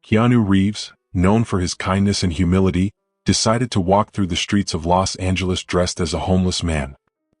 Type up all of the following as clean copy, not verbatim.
Keanu Reeves, known for his kindness and humility, decided to walk through the streets of Los Angeles dressed as a homeless man.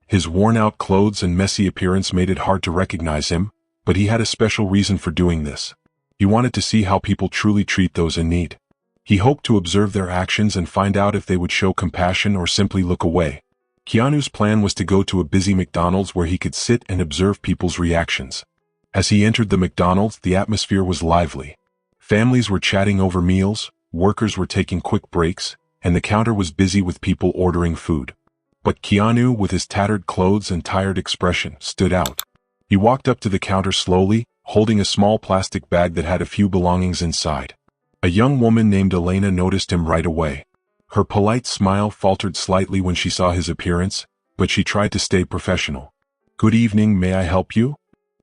His worn-out clothes and messy appearance made it hard to recognize him, but he had a special reason for doing this. He wanted to see how people truly treat those in need. He hoped to observe their actions and find out if they would show compassion or simply look away. Keanu's plan was to go to a busy McDonald's where he could sit and observe people's reactions. As he entered the McDonald's, the atmosphere was lively. Families were chatting over meals, workers were taking quick breaks, and the counter was busy with people ordering food. But Keanu, with his tattered clothes and tired expression, stood out. He walked up to the counter slowly, holding a small plastic bag that had a few belongings inside. A young woman named Elena noticed him right away. Her polite smile faltered slightly when she saw his appearance, but she tried to stay professional. "Good evening, may I help you?"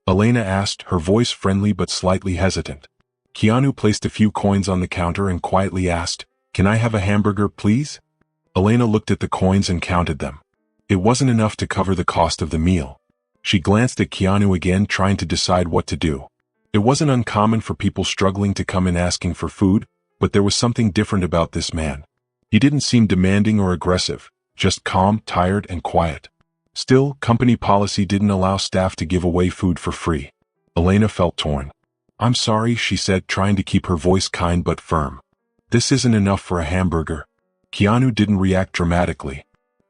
Elena asked, her voice friendly but slightly hesitant. Keanu placed a few coins on the counter and quietly asked, "Can I have a hamburger, please?" Elena looked at the coins and counted them. It wasn't enough to cover the cost of the meal. She glanced at Keanu again, trying to decide what to do. It wasn't uncommon for people struggling to come in asking for food, but there was something different about this man. He didn't seem demanding or aggressive, just calm, tired, and quiet. Still, company policy didn't allow staff to give away food for free. Elena felt torn. "I'm sorry," she said, trying to keep her voice kind but firm. "This isn't enough for a hamburger." Keanu didn't react dramatically.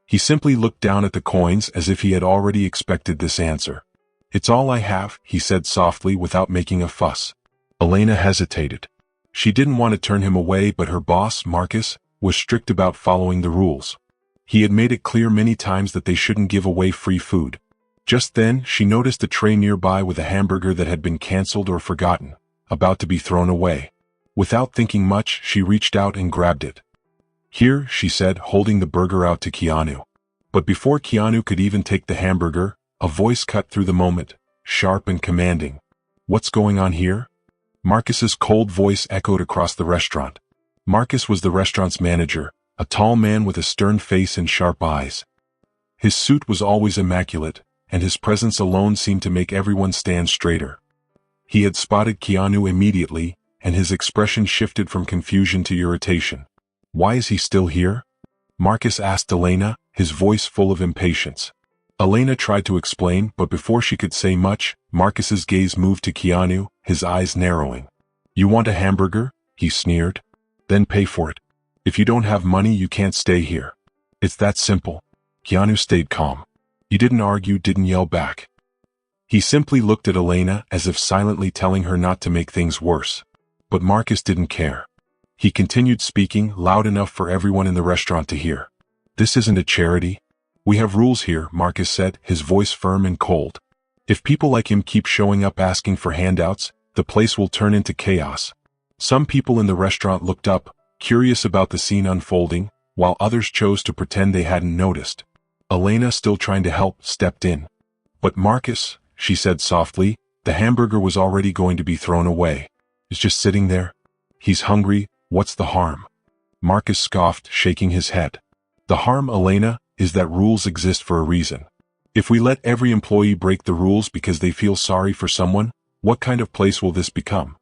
He simply looked down at the coins as if he had already expected this answer. "It's all I have," he said softly without making a fuss. Elena hesitated. She didn't want to turn him away, but her boss, Marcus, was strict about following the rules. He had made it clear many times that they shouldn't give away free food. Just then, she noticed a tray nearby with a hamburger that had been canceled or forgotten, about to be thrown away. Without thinking much, she reached out and grabbed it. "Here," she said, holding the burger out to Keanu. But before Keanu could even take the hamburger, a voice cut through the moment, sharp and commanding. "What's going on here?" Marcus's cold voice echoed across the restaurant. Marcus was the restaurant's manager, a tall man with a stern face and sharp eyes. His suit was always immaculate, and his presence alone seemed to make everyone stand straighter. He had spotted Keanu immediately, and his expression shifted from confusion to irritation. "Why is he still here?" Marcus asked Elena, his voice full of impatience. Elena tried to explain, but before she could say much, Marcus's gaze moved to Keanu, his eyes narrowing. "You want a hamburger?" he sneered. "Then pay for it. If you don't have money, you can't stay here. It's that simple." Keanu stayed calm. He didn't argue, didn't yell back. He simply looked at Elena as if silently telling her not to make things worse. But Marcus didn't care. He continued speaking, loud enough for everyone in the restaurant to hear. "This isn't a charity. We have rules here," Marcus said, his voice firm and cold. "If people like him keep showing up asking for handouts, the place will turn into chaos." Some people in the restaurant looked up, curious about the scene unfolding, while others chose to pretend they hadn't noticed. Elena, still trying to help, stepped in. "But Marcus," she said softly, "the hamburger was already going to be thrown away. It's just sitting there. He's hungry, what's the harm?" Marcus scoffed, shaking his head. "The harm, Elena, is that rules exist for a reason. If we let every employee break the rules because they feel sorry for someone, what kind of place will this become?"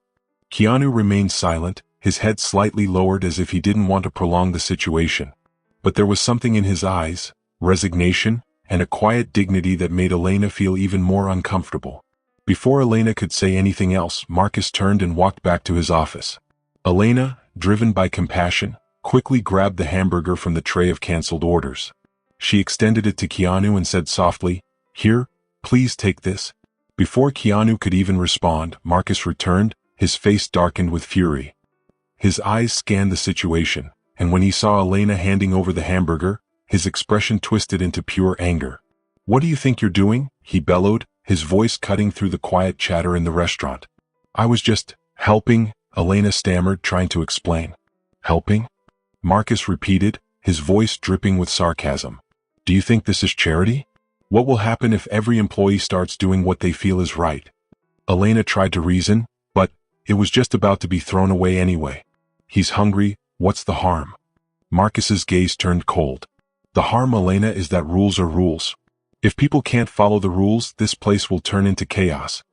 Keanu remained silent, his head slightly lowered as if he didn't want to prolong the situation. But there was something in his eyes, resignation, and a quiet dignity that made Elena feel even more uncomfortable. Before Elena could say anything else, Marcus turned and walked back to his office. Elena, driven by compassion, quickly grabbed the hamburger from the tray of canceled orders. She extended it to Keanu and said softly, "Here, please take this." Before Keanu could even respond, Marcus returned, his face darkened with fury. His eyes scanned the situation, and when he saw Elena handing over the hamburger, his expression twisted into pure anger. "What do you think you're doing?" he bellowed, his voice cutting through the quiet chatter in the restaurant. "I was just helping," Elena stammered, trying to explain. "Helping?" Marcus repeated, his voice dripping with sarcasm. "Do you think this is charity? What will happen if every employee starts doing what they feel is right?" Elena tried to reason, but it was just about to be thrown away anyway. "He's hungry, what's the harm?" Marcus's gaze turned cold. "The harm, Elena, is that rules are rules. If people can't follow the rules, this place will turn into chaos."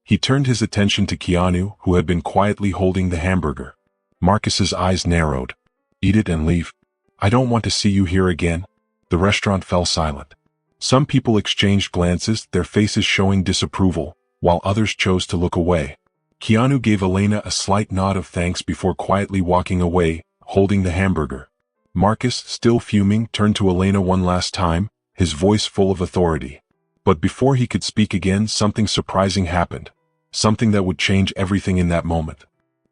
He turned his attention to Keanu, who had been quietly holding the hamburger. Marcus's eyes narrowed. Eat it and leave. I don't want to see you here again. The restaurant fell silent. Some people exchanged glances, their faces showing disapproval, while others chose to look away. Keanu gave Elena a slight nod of thanks before quietly walking away, holding the hamburger. Marcus, still fuming, turned to Elena one last time, his voice full of authority. But before he could speak again, something surprising happened. Something that would change everything in that moment.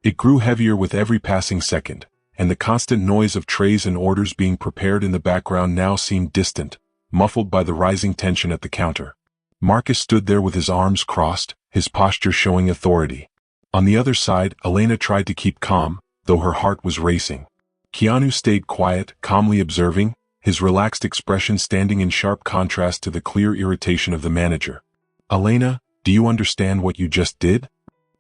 It grew heavier with every passing second, and the constant noise of trays and orders being prepared in the background now seemed distant, muffled by the rising tension at the counter. Marcus stood there with his arms crossed, his posture showing authority. On the other side, Elena tried to keep calm, though her heart was racing. Keanu stayed quiet, calmly observing, his relaxed expression standing in sharp contrast to the clear irritation of the manager. Elena, do you understand what you just did?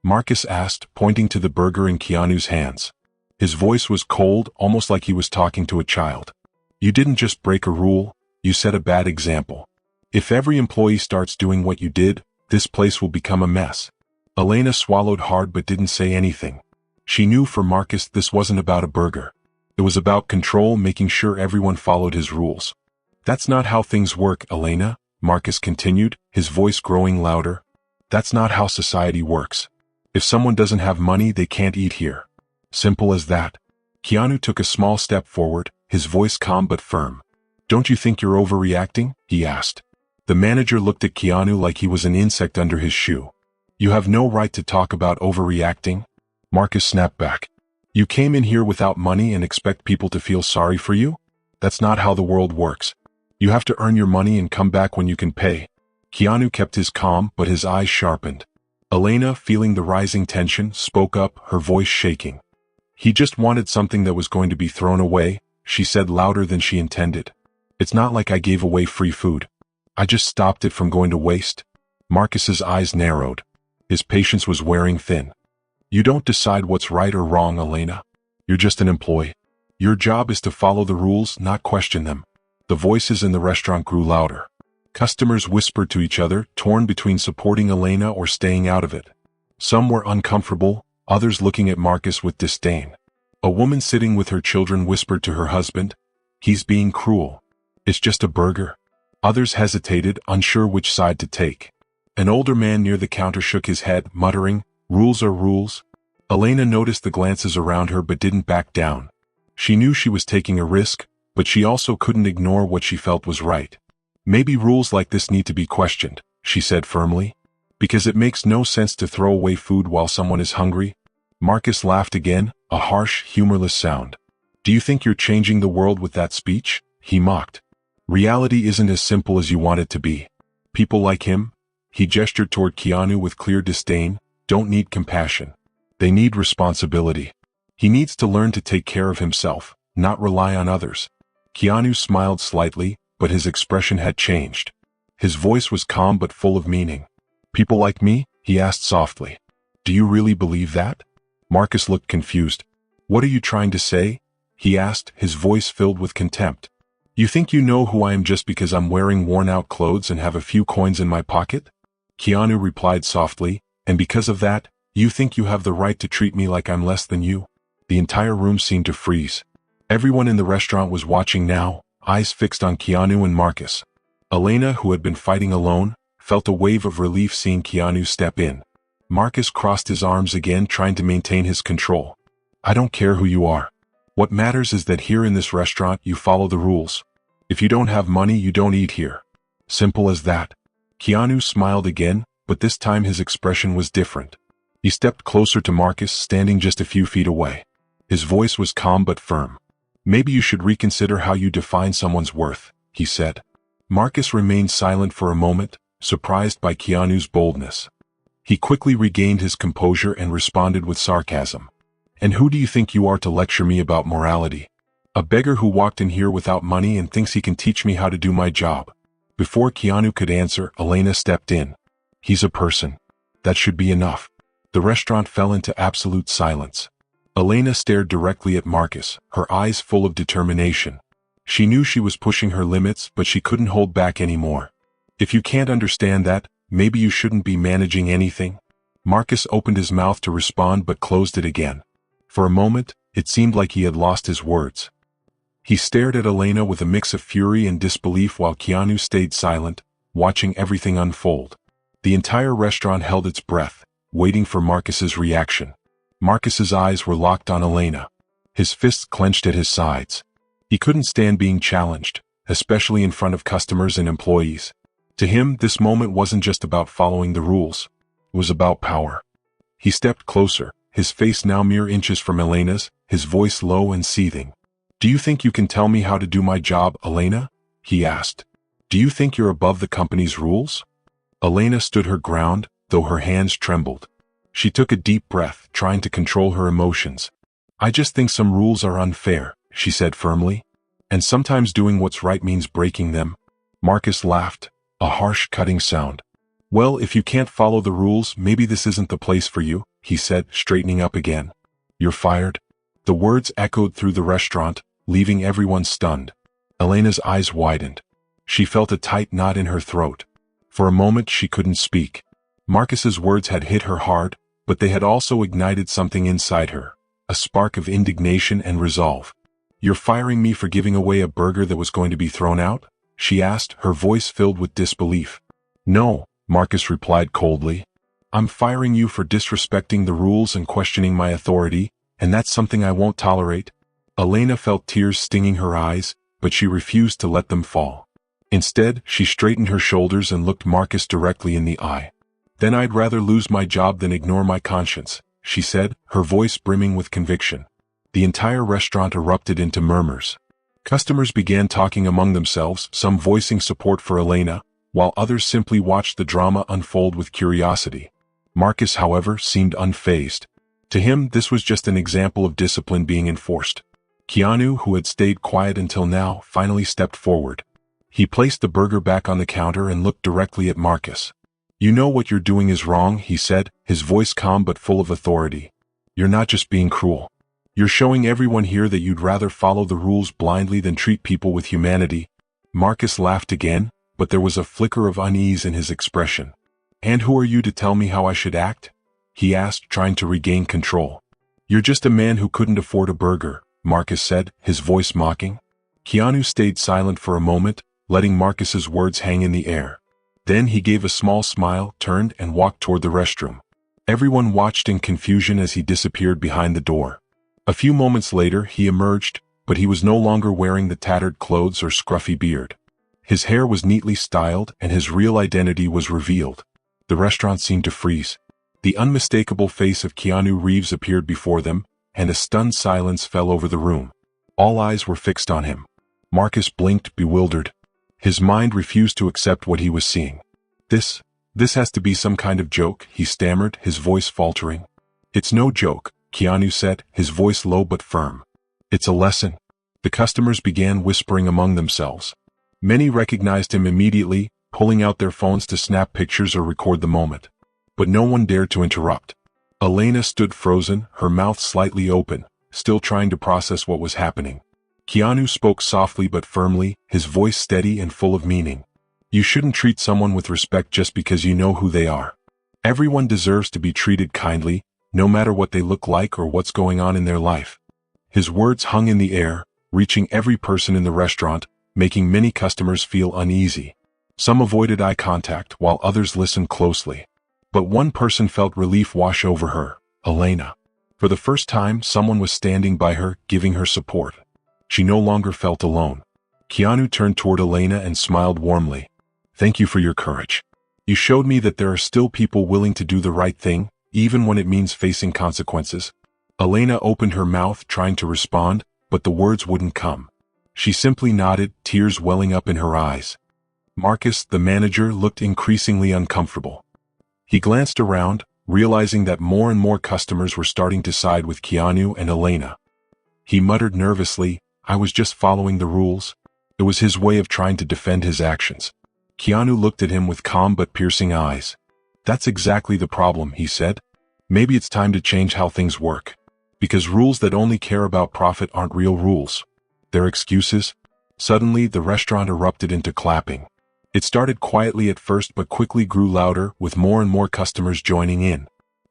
Marcus asked, pointing to the burger in Keanu's hands. His voice was cold, almost like he was talking to a child. You didn't just break a rule, you set a bad example. If every employee starts doing what you did, this place will become a mess. Elena swallowed hard but didn't say anything. She knew for Marcus this wasn't about a burger. It was about control, making sure everyone followed his rules. That's not how things work, Elena, Marcus continued, his voice growing louder. That's not how society works. If someone doesn't have money, they can't eat here. Simple as that. Keanu took a small step forward, his voice calm but firm. Don't you think you're overreacting? He asked. The manager looked at Keanu like he was an insect under his shoe. You have no right to talk about overreacting. Marcus snapped back. You came in here without money and expect people to feel sorry for you? That's not how the world works. You have to earn your money and come back when you can pay. Keanu kept his calm, but his eyes sharpened. Elena, feeling the rising tension, spoke up, her voice shaking. He just wanted something that was going to be thrown away, she said louder than she intended. It's not like I gave away free food. I just stopped it from going to waste. Marcus's eyes narrowed. His patience was wearing thin. You don't decide what's right or wrong, Elena. You're just an employee. Your job is to follow the rules, not question them. The voices in the restaurant grew louder. Customers whispered to each other, torn between supporting Elena or staying out of it. Some were uncomfortable, others looking at Marcus with disdain. A woman sitting with her children whispered to her husband, "He's being cruel. It's just a burger." Others hesitated, unsure which side to take. An older man near the counter shook his head, muttering, "Rules are rules." Elena noticed the glances around her but didn't back down. She knew she was taking a risk, but she also couldn't ignore what she felt was right. Maybe rules like this need to be questioned, she said firmly. Because it makes no sense to throw away food while someone is hungry. Marcus laughed again, a harsh, humorless sound. Do you think you're changing the world with that speech? He mocked. Reality isn't as simple as you want it to be. People like him, he gestured toward Keanu with clear disdain, don't need compassion. They need responsibility. He needs to learn to take care of himself, not rely on others. Keanu smiled slightly, but his expression had changed. His voice was calm but full of meaning. People like me? He asked softly. Do you really believe that? Marcus looked confused. What are you trying to say? He asked, his voice filled with contempt. You think you know who I am just because I'm wearing worn-out clothes and have a few coins in my pocket? Keanu replied softly, and because of that, you think you have the right to treat me like I'm less than you? The entire room seemed to freeze. Everyone in the restaurant was watching now, eyes fixed on Keanu and Marcus. Elena, who had been fighting alone, felt a wave of relief seeing Keanu step in. Marcus crossed his arms again, trying to maintain his control. I don't care who you are. What matters is that here in this restaurant you follow the rules. If you don't have money, you don't eat here. Simple as that. Keanu smiled again, but this time his expression was different. He stepped closer to Marcus, standing just a few feet away. His voice was calm but firm. Maybe you should reconsider how you define someone's worth, he said. Marcus remained silent for a moment, surprised by Keanu's boldness. He quickly regained his composure and responded with sarcasm. And who do you think you are to lecture me about morality? A beggar who walked in here without money and thinks he can teach me how to do my job. Before Keanu could answer, Elena stepped in. He's a person. That should be enough. The restaurant fell into absolute silence. Elena stared directly at Marcus, her eyes full of determination. She knew she was pushing her limits, but she couldn't hold back anymore. If you can't understand that, maybe you shouldn't be managing anything. Marcus opened his mouth to respond but closed it again. For a moment, it seemed like he had lost his words. He stared at Elena with a mix of fury and disbelief while Keanu stayed silent, watching everything unfold. The entire restaurant held its breath, waiting for Marcus's reaction. Marcus's eyes were locked on Elena. His fists clenched at his sides. He couldn't stand being challenged, especially in front of customers and employees. To him, this moment wasn't just about following the rules. It was about power. He stepped closer, his face now mere inches from Elena's, his voice low and seething. "Do you think you can tell me how to do my job, Elena?" he asked. "Do you think you're above the company's rules?" Elena stood her ground, though her hands trembled. She took a deep breath, trying to control her emotions. "I just think some rules are unfair," she said firmly. "And sometimes doing what's right means breaking them." Marcus laughed, a harsh, cutting sound. "Well, if you can't follow the rules, maybe this isn't the place for you," he said, straightening up again. "You're fired." The words echoed through the restaurant, leaving everyone stunned. Elena's eyes widened. She felt a tight knot in her throat. For a moment she couldn't speak. Marcus's words had hit her hard, but they had also ignited something inside her, a spark of indignation and resolve. "You're firing me for giving away a burger that was going to be thrown out?" she asked, her voice filled with disbelief. "No," Marcus replied coldly. "I'm firing you for disrespecting the rules and questioning my authority, and that's something I won't tolerate." Elena felt tears stinging her eyes, but she refused to let them fall. Instead, she straightened her shoulders and looked Marcus directly in the eye. "Then I'd rather lose my job than ignore my conscience," she said, her voice brimming with conviction. The entire restaurant erupted into murmurs. Customers began talking among themselves, some voicing support for Elena, while others simply watched the drama unfold with curiosity. Marcus, however, seemed unfazed. To him, this was just an example of discipline being enforced. Keanu, who had stayed quiet until now, finally stepped forward. He placed the burger back on the counter and looked directly at Marcus. "You know what you're doing is wrong," he said, his voice calm but full of authority. "You're not just being cruel. You're showing everyone here that you'd rather follow the rules blindly than treat people with humanity." Marcus laughed again, but there was a flicker of unease in his expression. "And who are you to tell me how I should act?" he asked, trying to regain control. "You're just a man who couldn't afford a burger," Marcus said, his voice mocking. Keanu stayed silent for a moment, letting Marcus's words hang in the air. Then he gave a small smile, turned, and walked toward the restroom. Everyone watched in confusion as he disappeared behind the door. A few moments later, he emerged, but he was no longer wearing the tattered clothes or scruffy beard. His hair was neatly styled, and his real identity was revealed. The restaurant seemed to freeze. The unmistakable face of Keanu Reeves appeared before them, and a stunned silence fell over the room. All eyes were fixed on him. Marcus blinked, bewildered. His mind refused to accept what he was seeing. This has to be some kind of joke," he stammered, his voice faltering. "It's no joke," Keanu said, his voice low but firm. "It's a lesson." The customers began whispering among themselves. Many recognized him immediately, pulling out their phones to snap pictures or record the moment. But no one dared to interrupt. Elena stood frozen, her mouth slightly open, still trying to process what was happening. Keanu spoke softly but firmly, his voice steady and full of meaning. "You shouldn't treat someone with respect just because you know who they are. Everyone deserves to be treated kindly, no matter what they look like or what's going on in their life." His words hung in the air, reaching every person in the restaurant, making many customers feel uneasy. Some avoided eye contact while others listened closely. But one person felt relief wash over her, Elena. For the first time, someone was standing by her, giving her support. She no longer felt alone. Keanu turned toward Elena and smiled warmly. "Thank you for your courage. You showed me that there are still people willing to do the right thing, even when it means facing consequences." Elena opened her mouth, trying to respond, but the words wouldn't come. She simply nodded, tears welling up in her eyes. Marcus, the manager, looked increasingly uncomfortable. He glanced around, realizing that more and more customers were starting to side with Keanu and Elena. He muttered nervously, "I was just following the rules." It was his way of trying to defend his actions. Keanu looked at him with calm but piercing eyes. "That's exactly the problem," he said. "Maybe it's time to change how things work. Because rules that only care about profit aren't real rules. They're excuses." Suddenly, the restaurant erupted into clapping. It started quietly at first but quickly grew louder, with more and more customers joining in.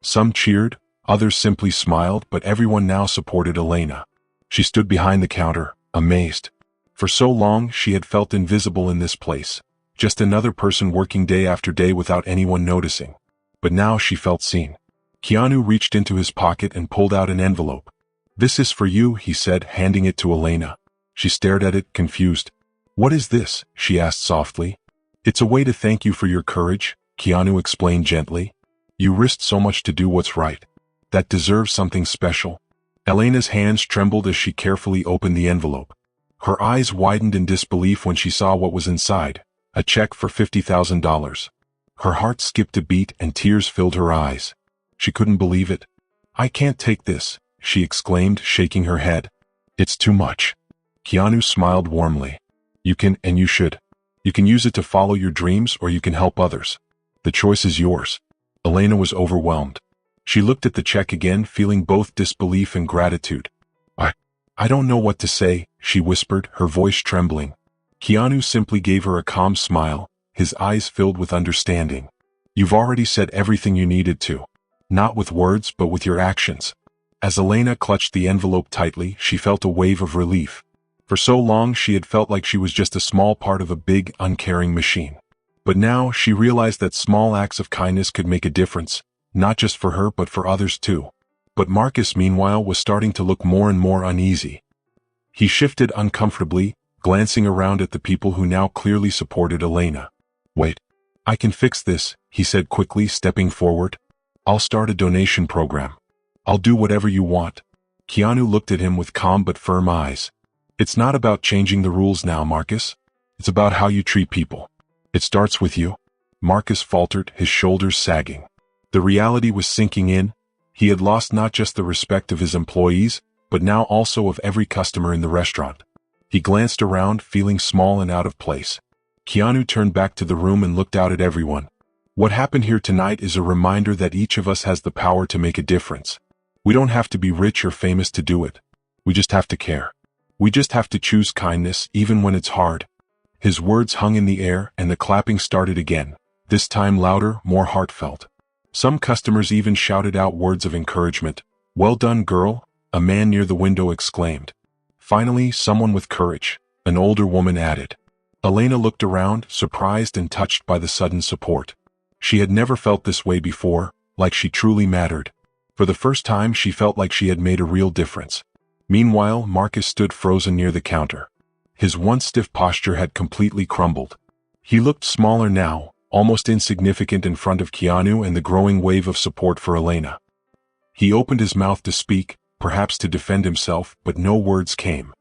Some cheered, others simply smiled, but everyone now supported Elena. She stood behind the counter, amazed. For so long she had felt invisible in this place, just another person working day after day without anyone noticing. But now she felt seen. Keanu reached into his pocket and pulled out an envelope. "This is for you," he said, handing it to Elena. She stared at it, confused. "What is this?" she asked softly. "It's a way to thank you for your courage," Keanu explained gently. "You risked so much to do what's right. That deserves something special." Elena's hands trembled as she carefully opened the envelope. Her eyes widened in disbelief when she saw what was inside, a check for $50,000. Her heart skipped a beat and tears filled her eyes. She couldn't believe it. "I can't take this," she exclaimed, shaking her head. "It's too much." Keanu smiled warmly. "You can, and you should. You can use it to follow your dreams, or you can help others. The choice is yours." Elena was overwhelmed. She looked at the check again, feeling both disbelief and gratitude. I don't know what to say," she whispered, her voice trembling. Keanu simply gave her a calm smile, his eyes filled with understanding. "You've already said everything you needed to. Not with words, but with your actions." As Elena clutched the envelope tightly, she felt a wave of relief. For so long she had felt like she was just a small part of a big, uncaring machine. But now she realized that small acts of kindness could make a difference, not just for her but for others too. But Marcus, meanwhile, was starting to look more and more uneasy. He shifted uncomfortably, glancing around at the people who now clearly supported Elena. "Wait. I can fix this," he said quickly, stepping forward. "I'll start a donation program. I'll do whatever you want." Keanu looked at him with calm but firm eyes. "It's not about changing the rules now, Marcus. It's about how you treat people. It starts with you." Marcus faltered, his shoulders sagging. The reality was sinking in. He had lost not just the respect of his employees, but now also of every customer in the restaurant. He glanced around, feeling small and out of place. Keanu turned back to the room and looked out at everyone. "What happened here tonight is a reminder that each of us has the power to make a difference. We don't have to be rich or famous to do it. We just have to care. We just have to choose kindness, even when it's hard." His words hung in the air, and the clapping started again, this time louder, more heartfelt. Some customers even shouted out words of encouragement. "Well done, girl," a man near the window exclaimed. Finally, someone with courage, an older woman, added. Elena looked around, surprised and touched by the sudden support. She had never felt this way before, like she truly mattered. For the first time she felt like she had made a real difference. Meanwhile, Marcus stood frozen near the counter. His once stiff posture had completely crumbled. He looked smaller now, almost insignificant in front of Keanu and the growing wave of support for Elena. He opened his mouth to speak, perhaps to defend himself, but no words came.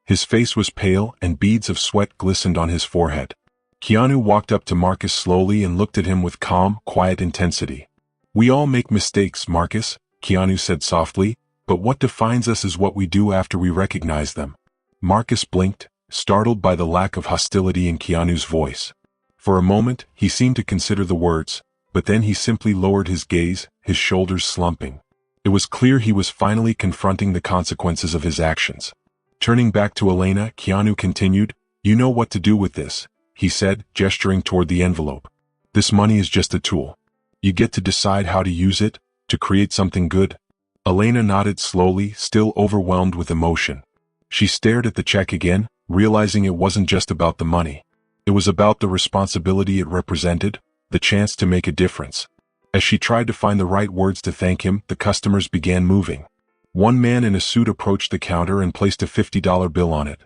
His face was pale and beads of sweat glistened on his forehead. Keanu walked up to Marcus slowly and looked at him with calm, quiet intensity. "We all make mistakes, Marcus," Keanu said softly, "but what defines us is what we do after we recognize them." Marcus blinked, startled by the lack of hostility in Keanu's voice. For a moment, he seemed to consider the words, but then he simply lowered his gaze, his shoulders slumping. It was clear he was finally confronting the consequences of his actions. Turning back to Elena, Keanu continued, "You know what to do with this," he said, gesturing toward the envelope. "This money is just a tool. You get to decide how to use it, to create something good." Elena nodded slowly, still overwhelmed with emotion. She stared at the check again, realizing it wasn't just about the money. It was about the responsibility it represented, the chance to make a difference. As she tried to find the right words to thank him, the customers began moving. One man in a suit approached the counter and placed a $50 bill on it.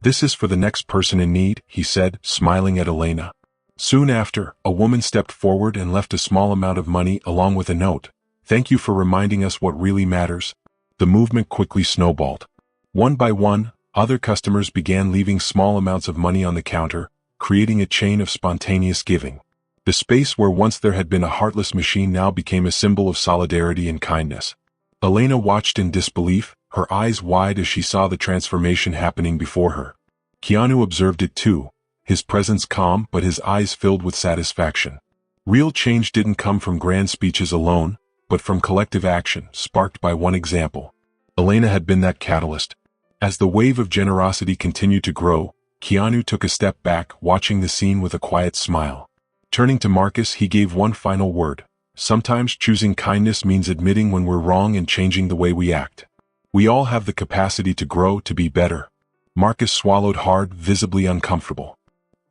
"This is for the next person in need," he said, smiling at Elena. Soon after, a woman stepped forward and left a small amount of money along with a note. "Thank you for reminding us what really matters." The movement quickly snowballed. One by one, other customers began leaving small amounts of money on the counter, creating a chain of spontaneous giving. The space where once there had been a heartless machine now became a symbol of solidarity and kindness. Elena watched in disbelief, her eyes wide as she saw the transformation happening before her. Keanu observed it too, his presence calm but his eyes filled with satisfaction. Real change didn't come from grand speeches alone, but from collective action, sparked by one example. Elena had been that catalyst. As the wave of generosity continued to grow, Keanu took a step back, watching the scene with a quiet smile. Turning to Marcus, he gave one final word, sometimes choosing kindness means admitting when we're wrong and changing the way we act. We all have the capacity to grow, to be better. Marcus swallowed hard, visibly uncomfortable.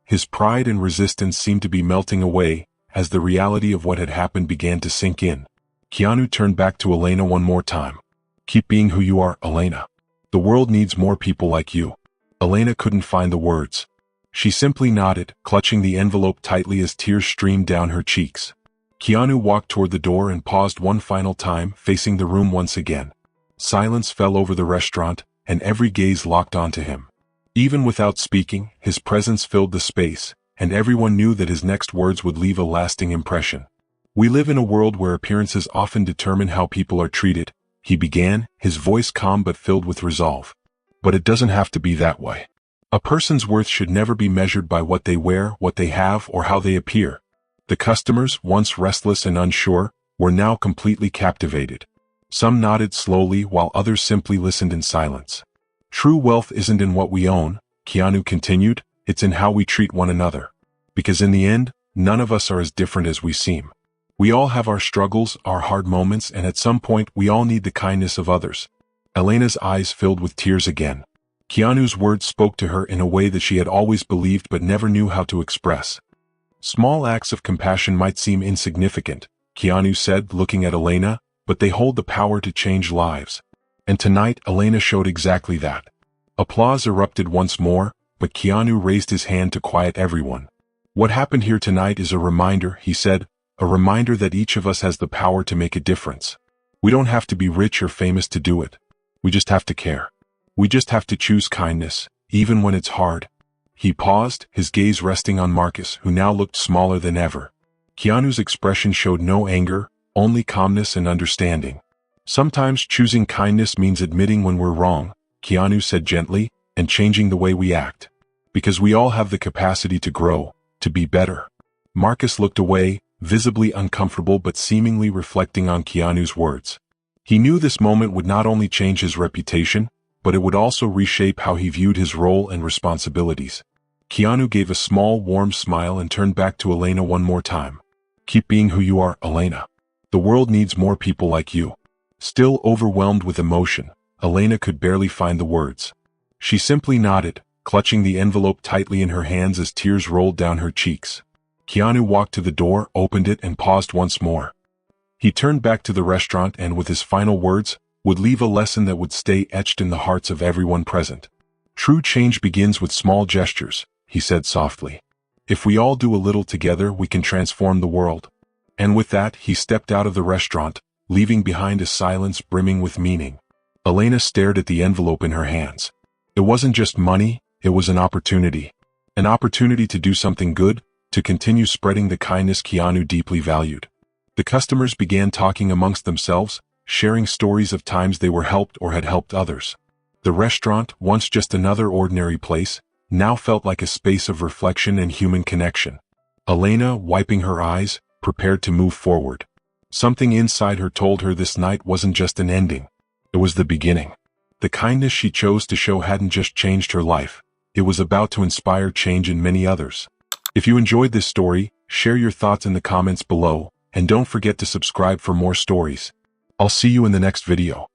His pride and resistance seemed to be melting away as the reality of what had happened began to sink in. Keanu turned back to Elena one more time. "Keep being who you are, Elena. The world needs more people like you." Elena couldn't find the words. She simply nodded, clutching the envelope tightly as tears streamed down her cheeks. Keanu walked toward the door and paused one final time, facing the room once again. Silence fell over the restaurant, and every gaze locked onto him. Even without speaking, his presence filled the space, and everyone knew that his next words would leave a lasting impression. "We live in a world where appearances often determine how people are treated," he began, his voice calm but filled with resolve. "But it doesn't have to be that way. A person's worth should never be measured by what they wear, what they have, or how they appear." The customers, once restless and unsure, were now completely captivated. Some nodded slowly while others simply listened in silence. "True wealth isn't in what we own," Keanu continued, "it's in how we treat one another. Because in the end, none of us are as different as we seem. We all have our struggles, our hard moments, and at some point we all need the kindness of others." Elena's eyes filled with tears again. Keanu's words spoke to her in a way that she had always believed but never knew how to express. "Small acts of compassion might seem insignificant," Keanu said, looking at Elena, "but they hold the power to change lives." And tonight, Elena showed exactly that. Applause erupted once more, but Keanu raised his hand to quiet everyone. "What happened here tonight is a reminder," he said, "a reminder that each of us has the power to make a difference. We don't have to be rich or famous to do it. We just have to care. We just have to choose kindness, even when it's hard." He paused, his gaze resting on Marcus, who now looked smaller than ever. Keanu's expression showed no anger, only calmness and understanding. "Sometimes choosing kindness means admitting when we're wrong," Keanu said gently, "and changing the way we act. Because we all have the capacity to grow, to be better." Marcus looked away, visibly uncomfortable but seemingly reflecting on Keanu's words. He knew this moment would not only change his reputation, but it would also reshape how he viewed his role and responsibilities. Keanu gave a small, warm smile and turned back to Elena one more time. "Keep being who you are, Elena. The world needs more people like you." Still overwhelmed with emotion, Elena could barely find the words. She simply nodded, clutching the envelope tightly in her hands as tears rolled down her cheeks. Keanu walked to the door, opened it, and paused once more. He turned back to the restaurant and, with his final words, would leave a lesson that would stay etched in the hearts of everyone present. "True change begins with small gestures," he said softly. "If we all do a little together, we can transform the world." And with that, he stepped out of the restaurant, leaving behind a silence brimming with meaning. Elena stared at the envelope in her hands. It wasn't just money, it was an opportunity. An opportunity to do something good, to continue spreading the kindness Keanu deeply valued. The customers began talking amongst themselves, sharing stories of times they were helped or had helped others. The restaurant, once just another ordinary place, now felt like a space of reflection and human connection. Elena, wiping her eyes, prepared to move forward. Something inside her told her this night wasn't just an ending. It was the beginning. The kindness she chose to show hadn't just changed her life. It was about to inspire change in many others. If you enjoyed this story, share your thoughts in the comments below, and don't forget to subscribe for more stories. I'll see you in the next video.